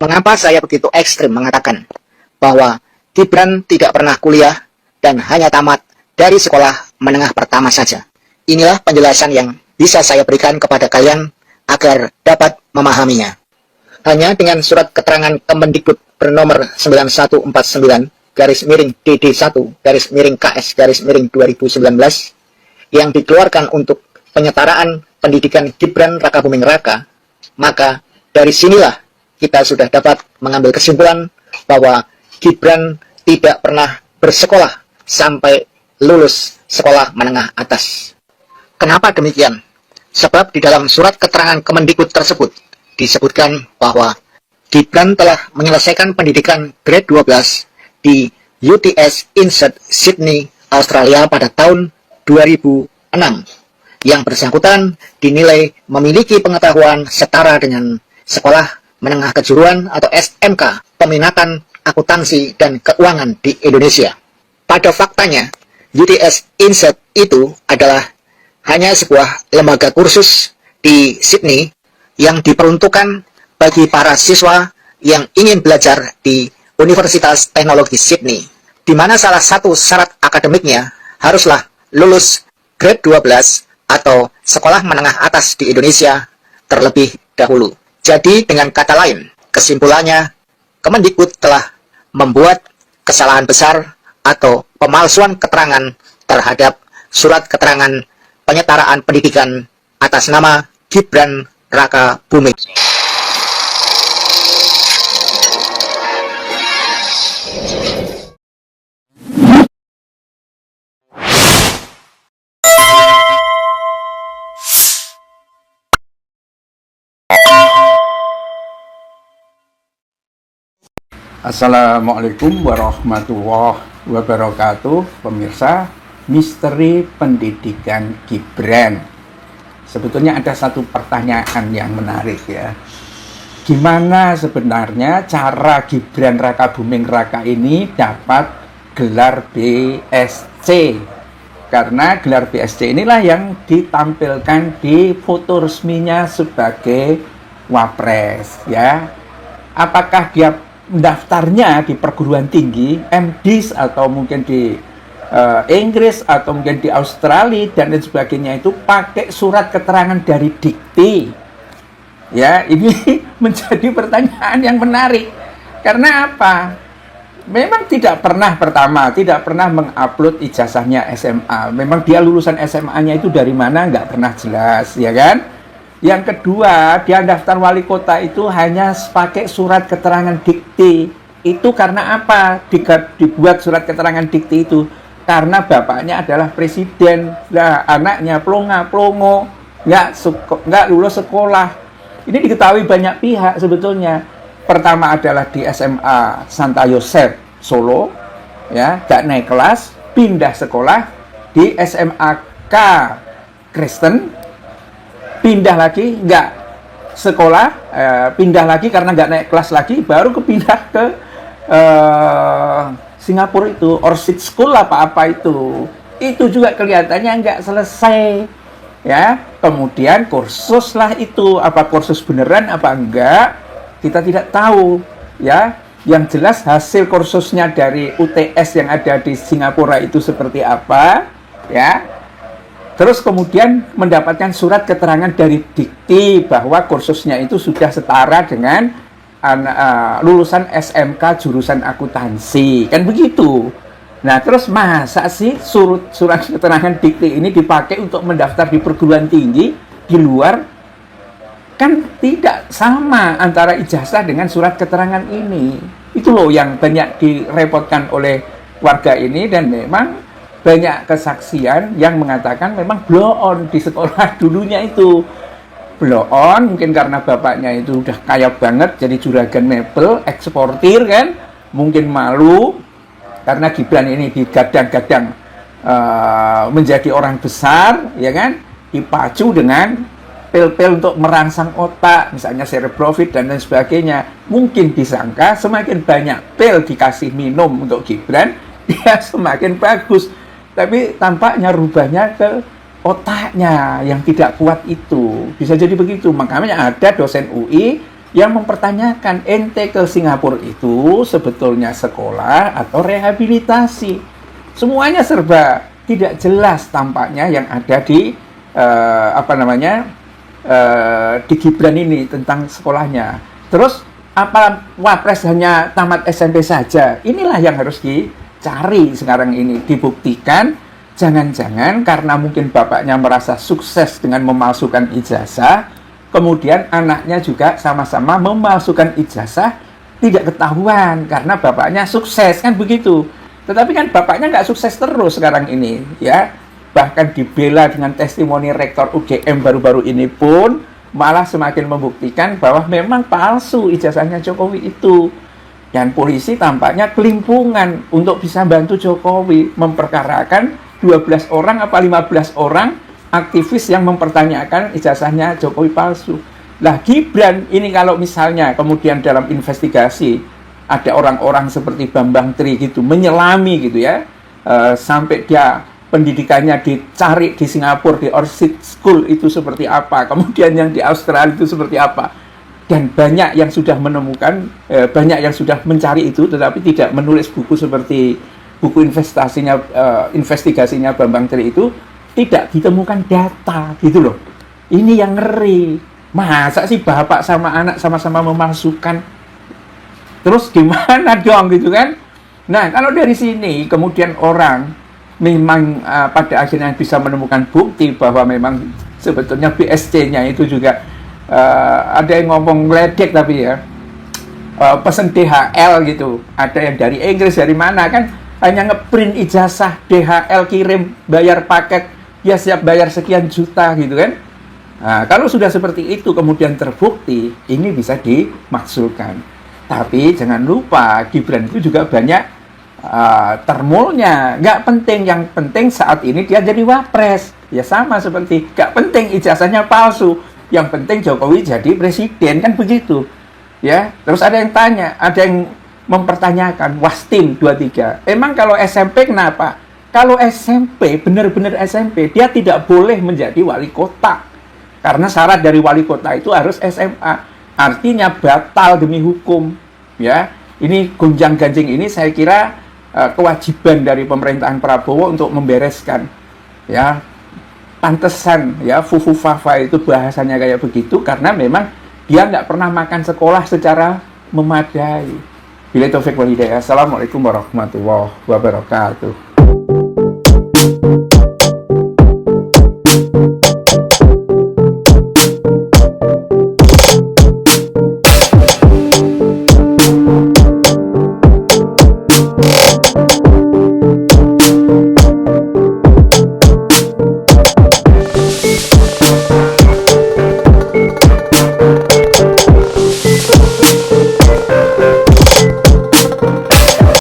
Mengapa saya begitu ekstrim mengatakan bahwa Gibran tidak pernah kuliah dan hanya tamat dari sekolah menengah pertama saja? Inilah penjelasan yang bisa saya berikan kepada kalian agar dapat memahaminya. Hanya dengan surat keterangan Kemendikbud bernomor 91/DD1-KS-2019 yang dikeluarkan untuk penyetaraan pendidikan Gibran Rakabuming Raka, maka dari sinilah kita sudah dapat mengambil kesimpulan bahwa Gibran tidak pernah bersekolah sampai lulus sekolah menengah atas. Kenapa demikian? Sebab di dalam surat keterangan Kemendikbud tersebut disebutkan bahwa Gibran telah menyelesaikan pendidikan grade 12 di UTS Insert Sydney, Australia pada tahun 2006. Yang bersangkutan dinilai memiliki pengetahuan setara dengan sekolah menengah kejuruan atau SMK peminatan akuntansi dan keuangan di Indonesia. Pada faktanya, UTS Insert itu adalah hanya sebuah lembaga kursus di Sydney yang diperuntukkan bagi para siswa yang ingin belajar di Universitas Teknologi Sydney, di mana salah satu syarat akademiknya haruslah lulus grade 12 atau sekolah menengah atas di Indonesia terlebih dahulu. Jadi dengan kata lain, kesimpulannya, Kemendikbud telah membuat kesalahan besar atau pemalsuan keterangan terhadap surat keterangan penyetaraan pendidikan atas nama Gibran Rakabuming. Assalamualaikum warahmatullahi wabarakatuh. Pemirsa, misteri pendidikan Gibran. Sebetulnya ada satu pertanyaan yang menarik ya. Gimana sebenarnya cara Gibran Rakabuming Raka ini dapat gelar BSc? Karena gelar BSc inilah yang ditampilkan di foto resminya sebagai Wapres ya. Apakah dia mendaftarnya di perguruan tinggi, MDies atau mungkin di Inggris atau mungkin di Australia dan lain sebagainya itu pakai surat keterangan dari Dikti? Ya, ini menjadi pertanyaan yang menarik. Karena apa? Memang tidak pernah mengupload ijazahnya SMA. Memang dia lulusan SMA-nya itu dari mana nggak pernah jelas, ya kan? Yang kedua, dia daftar wali kota itu hanya pakai surat keterangan Dikti. Itu karena apa? Dibuat surat keterangan Dikti itu karena bapaknya adalah presiden. Lah, anaknya plonga-plongo, nggak lulus sekolah. Ini diketahui banyak pihak sebetulnya. Pertama adalah di SMA Santa Yosef Solo, ya, nggak naik kelas, pindah sekolah di SMAK Kristen. Pindah lagi, nggak sekolah, pindah lagi karena nggak naik kelas lagi, baru kepindah ke Singapura itu, Orchid School apa-apa itu juga kelihatannya nggak selesai, ya. Kemudian kursus lah itu, apa kursus beneran apa enggak, kita tidak tahu, ya. Yang jelas hasil kursusnya dari UTS yang ada di Singapura itu seperti apa, ya. Terus kemudian mendapatkan surat keterangan dari Dikti bahwa kursusnya itu sudah setara dengan lulusan SMK jurusan akuntansi, kan begitu. Nah, terus masa sih surat keterangan Dikti ini dipakai untuk mendaftar di perguruan tinggi di luar? Kan tidak sama antara ijazah dengan surat keterangan ini. Itu loh yang banyak direpotkan oleh warga ini, dan memang banyak kesaksian yang mengatakan memang blow on di sekolah dulunya itu. Blow on mungkin karena bapaknya itu udah kaya banget, jadi juragan mebel, eksportir kan. Mungkin malu karena Gibran ini digadang-gadang menjadi orang besar, ya kan. Dipacu dengan pil-pil untuk merangsang otak, misalnya cerebrofit dan lain sebagainya. Mungkin disangka semakin banyak pil dikasih minum untuk Gibran, dia semakin bagus. Tapi tampaknya rubahnya ke otaknya yang tidak kuat itu. Bisa jadi begitu. Makanya ada dosen UI yang mempertanyakan ente ke Singapura itu sebetulnya sekolah atau rehabilitasi. Semuanya serba tidak jelas tampaknya yang ada di di Gibran ini tentang sekolahnya. Terus apa Wapres hanya tamat SMP saja? Inilah yang harus dicari sekarang ini, dibuktikan. Jangan-jangan karena mungkin bapaknya merasa sukses dengan memalsukan ijazah, kemudian anaknya juga sama-sama memalsukan ijazah, tidak ketahuan karena bapaknya sukses, kan begitu. Tetapi kan bapaknya nggak sukses terus sekarang ini, ya. Bahkan dibela dengan testimoni rektor UGM baru-baru ini pun malah semakin membuktikan bahwa memang palsu ijazahnya Jokowi itu. Dan polisi tampaknya kelimpungan untuk bisa bantu Jokowi memperkarakan 12 orang apa 15 orang aktivis yang mempertanyakan ijazahnya Jokowi palsu. Lah Gibran ini kalau misalnya kemudian dalam investigasi ada orang-orang seperti Bambang Tri gitu menyelami gitu ya, sampai dia pendidikannya dicari di Singapura, di Orchid School itu seperti apa, kemudian yang di Australia itu seperti apa, dan banyak yang sudah menemukan, banyak yang sudah mencari itu, tetapi tidak menulis buku seperti buku investigasinya Bambang Tri itu, tidak ditemukan data gitu loh. Ini yang ngeri. Masa sih bapak sama anak sama-sama memalsukan? Terus gimana dong gitu kan? Nah kalau dari sini kemudian orang memang pada akhirnya bisa menemukan bukti bahwa memang sebetulnya BSC-nya itu juga ada yang ngomong ledek tapi ya pesen DHL gitu, ada yang dari Inggris dari mana kan, hanya ngeprint ijazah DHL kirim bayar paket ya siap bayar sekian juta gitu kan. Nah, kalau sudah seperti itu kemudian terbukti, ini bisa dimaksulkan. Tapi jangan lupa Gibran itu juga banyak termulnya, nggak penting, yang penting saat ini dia jadi wapres, ya sama seperti nggak penting ijazahnya palsu, yang penting Jokowi jadi presiden, kan begitu ya. Terus ada yang tanya, ada yang mempertanyakan Wastim 23, emang kalau SMP kenapa? Kalau SMP, benar-benar SMP, dia tidak boleh menjadi wali kota karena syarat dari wali kota itu harus SMA, artinya batal demi hukum ya. Ini gonjang-ganjing ini saya kira kewajiban dari pemerintahan Prabowo untuk membereskan ya. Pantesan ya Fufu Fafa itu bahasanya kayak begitu karena memang dia nggak pernah makan sekolah secara memadai. Bila taufik wal hidayah. Assalamualaikum warahmatullahi wabarakatuh.